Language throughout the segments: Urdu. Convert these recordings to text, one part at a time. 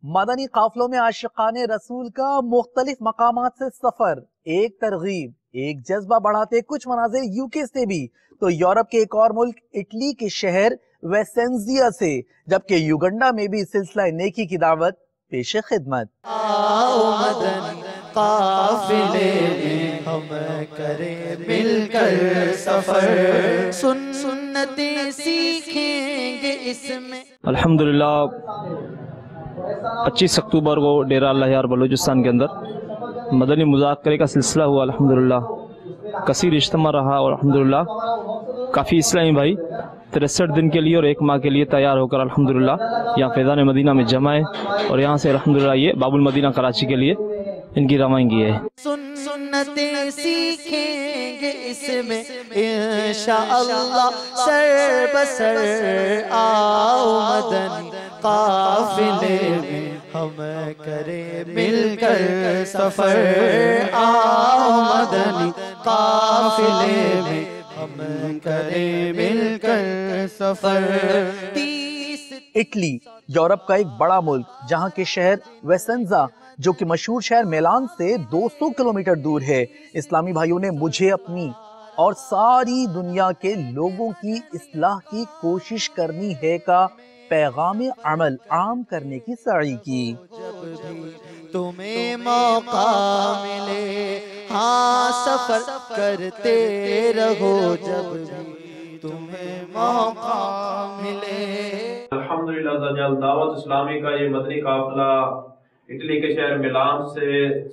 مدنی قافلوں میں عاشقان رسول کا مختلف مقامات سے سفر، ایک ترغیب، ایک جذبہ بڑھاتے کچھ مناظر یوکے سے بھی تو یورپ کے ایک اور ملک اٹلی کے شہر ویسنزیا سے، جبکہ یوگنڈا میں بھی سلسلہ نیکی کی دعوت پیش خدمت۔ آؤ مدنی قافلے میں ہم کریں مل کر سفر، سنتیں سیکھیں گے اس میں۔ الحمدللہ 25 اکتوبر کو ڈیرہ اللہ یار بلوچستان کے اندر مدنی مذاکرے کا سلسلہ ہوا۔ الحمدللہ کثیر اجتماع رہا اور الحمدللہ کافی اسلامی بھائی 63 دن کے لیے اور 1 ماہ کے لیے تیار ہو کر الحمدللہ یہاں فیضان مدینہ میں جمع ہے، اور یہاں سے الحمدللہ یہ باب المدینہ کراچی کے لیے ان کی روانگی ہے۔ سنتیں سیکھیں گے اس میں انشاءاللہ سر بسر، آؤ مدنی قافلے میں ہم کریں مل کر سفر، آؤ مدنی قافلے میں ہم کریں مل کر سفر۔ اٹلی یورپ کا ایک بڑا ملک جہاں کے شہر ویسنزا جو کہ مشہور شہر میلان سے 200 کلومیٹر دور ہے، اسلامی بھائیوں نے مجھے اپنی اور ساری دنیا کے لوگوں کی اصلاح کی کوشش کرنی ہے کا پیغام عمل عام کرنے کی سعی کی۔ جب بھی تمہیں موقع ملے ہاں سفر کرتے رہو، جب بھی تمہیں موقع ملے۔ الحمدللہ دعوت اسلامی کا یہ مدنی قافلہ اٹلی کے شہر میلان سے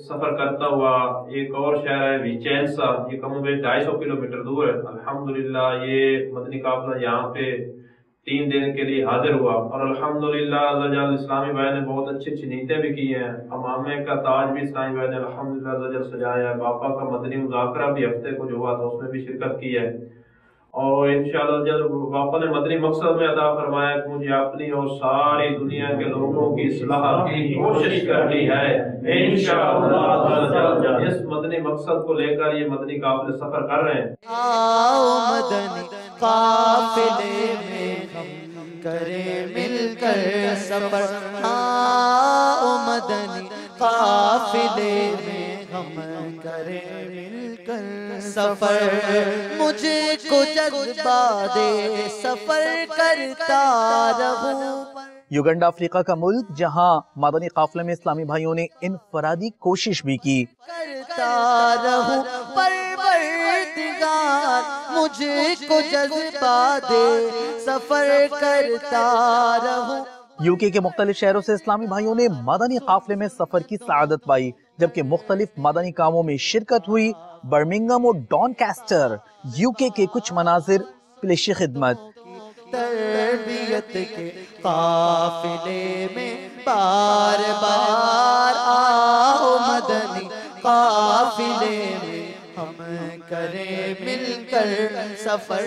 سفر کرتا ہوا ایک اور شہر ہے ویچینسا، یہ کم و بیش 250 کلومیٹر دور ہے۔ الحمدللہ یہ مدنی قافلہ یہاں پہ 3 دن کے لیے حاضر ہوا، اور الحمدللہ اسلامی بھائی نے بہت اچھی نیتیں بھی کی ہیں۔ امامے کا تاج بھی اسلامی بھائی نے الحمدللہ سجایا ہے۔ باپا کا مدنی مذاکرہ بھی ہفتے کو جو ہوا تھا اس میں بھی شرکت کی ہے، اور انشاءاللہ جب باپا نے مدنی مقصد میں عطا فرمایا کہ مجھے اپنی اور ساری دنیا کے لوگوں کی اصلاح کی کوشش کرنی ہے، انشاءاللہ اس مدنی مقصد کو لے کر یہ مدنی قافلے سفر کر رہے ہیں۔ آؤ مدنی قافلے میں ہم کریں مل کر سفر، آؤ مدنی قافلے میں ہم کریں مل کر سفر، مجھے کو جذبہ دے سفر کرتا رہوں۔ یوگنڈا افریقہ کا ملک جہاں مدنی قافلے میں اسلامی بھائیوں نے انفرادی کوشش بھی کی۔ کرتا رہوں پروردگار مجھے کو جذبہ دے سفر کرتا رہوں۔ یوکے کے مختلف شہروں سے اسلامی بھائیوں نے مدنی قافلے میں سفر کی سعادت پائی، جبکہ مختلف مدنی کاموں میں شرکت ہوئی۔ برمنگھم اور ڈانکاسٹر یوکے کے کچھ مناظر پیش خدمت۔ تربیت کے قافلے میں بار بار آؤ مدنی قافلے میں ہم کریں مل کر سفر۔